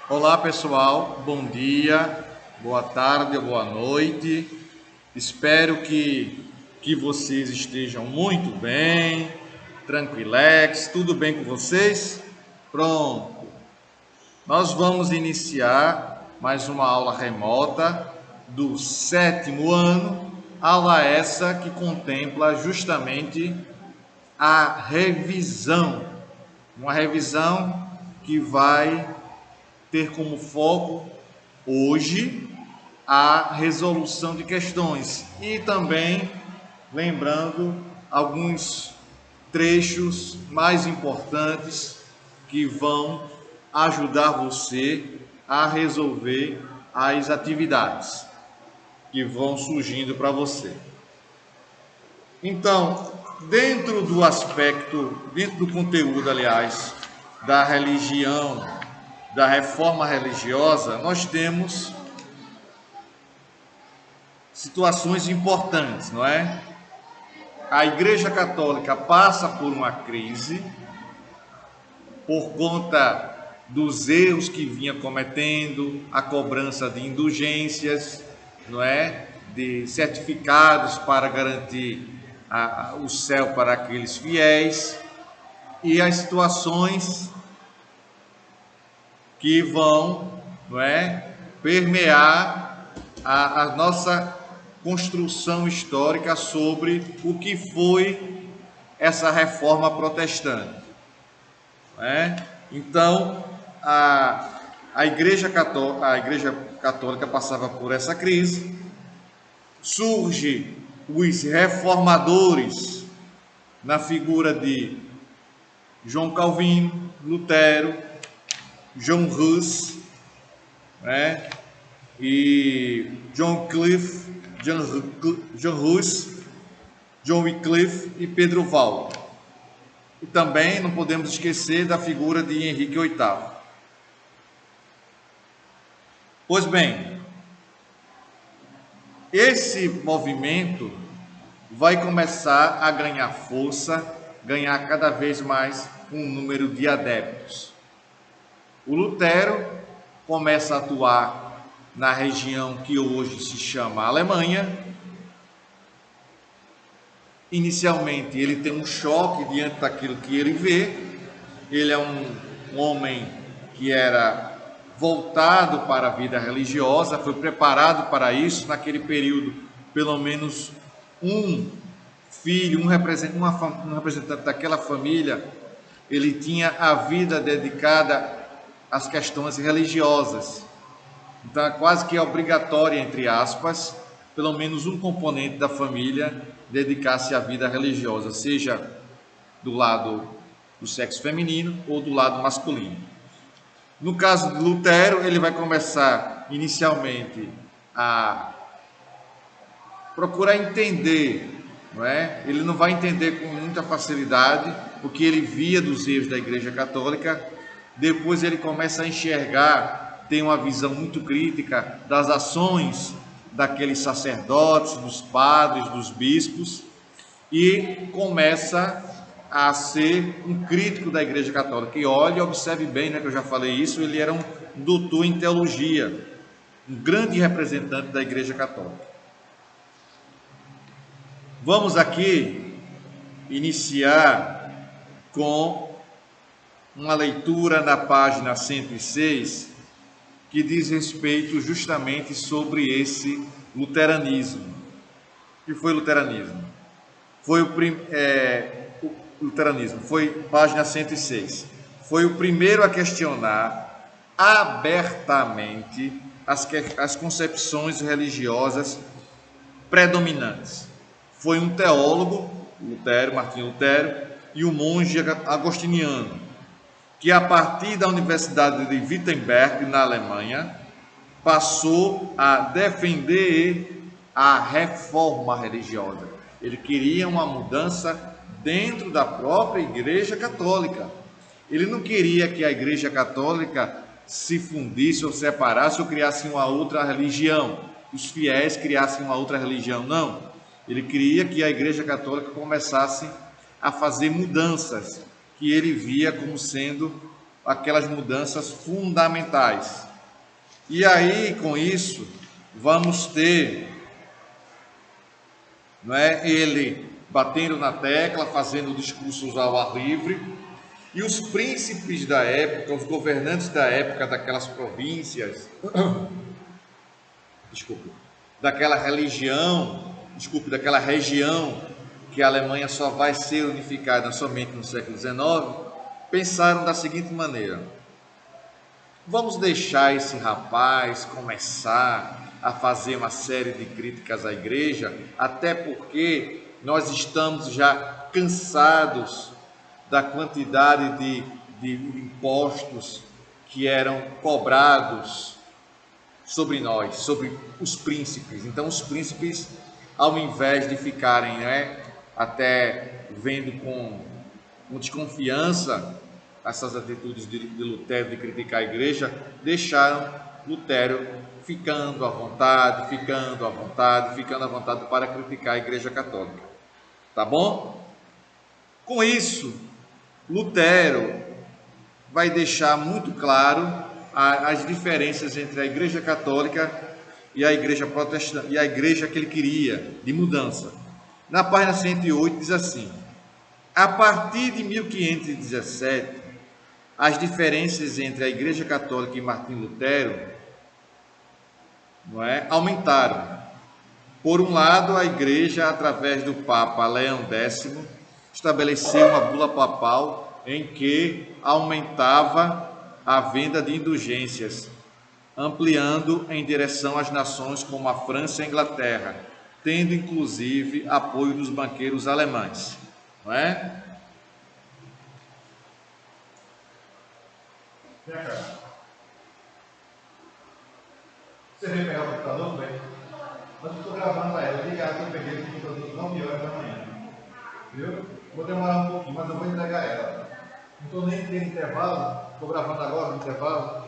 Olá pessoal, bom dia, boa tarde, boa noite. Espero que vocês estejam muito bem, tranquilex, tudo bem com vocês? Pronto, nós vamos iniciar mais uma aula remota do sétimo ano, aula essa que contempla justamente a revisão, uma revisão que vai ter como foco hoje a resolução de questões e também lembrando alguns trechos mais importantes que vão ajudar você a resolver as atividades que vão surgindo para você. Então, dentro do conteúdo, aliás, da religião, da reforma religiosa, nós temos situações importantes, não é? A Igreja Católica passa por uma crise por conta dos erros que vinha cometendo, a cobrança de indulgências, não é? De certificados para garantir o céu para aqueles fiéis e as situações que vão, não é, permear a nossa construção histórica sobre o que foi essa reforma protestante. Não é? Então, a Igreja Católica passava por essa crise, surge os reformadores na figura de João Calvino, Lutero, John Hus, né? E John Hus, John Wycliffe e Pedro Val. E também não podemos esquecer da figura de Henrique VIII. Pois bem, esse movimento vai começar a ganhar força, ganhar cada vez mais um número de adeptos. O Lutero começa a atuar na região que hoje se chama Alemanha. Inicialmente ele tem um choque diante daquilo que ele vê. Ele é um homem que era voltado para a vida religiosa, foi preparado para isso. Naquele período, pelo menos um filho, um representante daquela família, ele tinha a vida dedicada as questões religiosas. Então é quase que obrigatório, entre aspas, pelo menos um componente da família dedicar-se à vida religiosa, seja do lado do sexo feminino ou do lado masculino. No caso de Lutero, ele vai começar inicialmente a procurar entender, não é? Ele não vai entender com muita facilidade o que ele via dos erros da Igreja Católica. Depois ele começa a enxergar, tem uma visão muito crítica das ações daqueles sacerdotes, dos padres, dos bispos, e começa a ser um crítico da Igreja Católica. E olhe, observe bem, né, que eu já falei isso, ele era um doutor em teologia, um grande representante da Igreja Católica. Vamos aqui iniciar com uma leitura na página 106, que diz respeito justamente sobre esse luteranismo. O que foi luteranismo? Luteranismo foi página 106. Foi o primeiro a questionar abertamente as concepções religiosas predominantes. Foi um teólogo, Martinho Lutero, e um monge agostiniano, que a partir da Universidade de Wittenberg, na Alemanha, passou a defender a reforma religiosa. Ele queria uma mudança dentro da própria Igreja Católica. Ele não queria que a Igreja Católica se fundisse ou separasse ou criasse uma outra religião, os fiéis criassem uma outra religião, não. Ele queria que a Igreja Católica começasse a fazer mudanças que ele via como sendo aquelas mudanças fundamentais. E aí, com isso, vamos ter, não é, ele batendo na tecla, fazendo discursos ao ar livre, e os príncipes da época, os governantes da época daquelas províncias, daquela região que a Alemanha só vai ser unificada somente no século XIX, pensaram da seguinte maneira: vamos deixar esse rapaz começar a fazer uma série de críticas à igreja, até porque nós estamos já cansados da quantidade de impostos que eram cobrados sobre nós, sobre os príncipes. Então, os príncipes, ao invés de ficarem, né, até vendo com desconfiança essas atitudes de Lutero de criticar a igreja, deixaram Lutero ficando à vontade para criticar a igreja católica. Tá bom? Com isso, Lutero vai deixar muito claro as diferenças entre a igreja católica e a igreja protestante, e a igreja que ele queria de mudança. Na página 108 diz assim: a partir de 1517, as diferenças entre a igreja católica e Martim Lutero, não é, aumentaram. Por um lado, a igreja, através do Papa Leão X, estabeleceu uma bula papal em que aumentava a venda de indulgências, ampliando em direção às nações como a França e a Inglaterra, tendo inclusive apoio dos banqueiros alemães, não é? Você veio pegar o computador, velho? Mas eu estou gravando ela, ligado que eu peguei o computador às 9 horas da manhã, viu? Vou demorar um pouquinho, mas eu vou entregar ela. Não estou nem tendo intervalo, estou gravando agora no intervalo.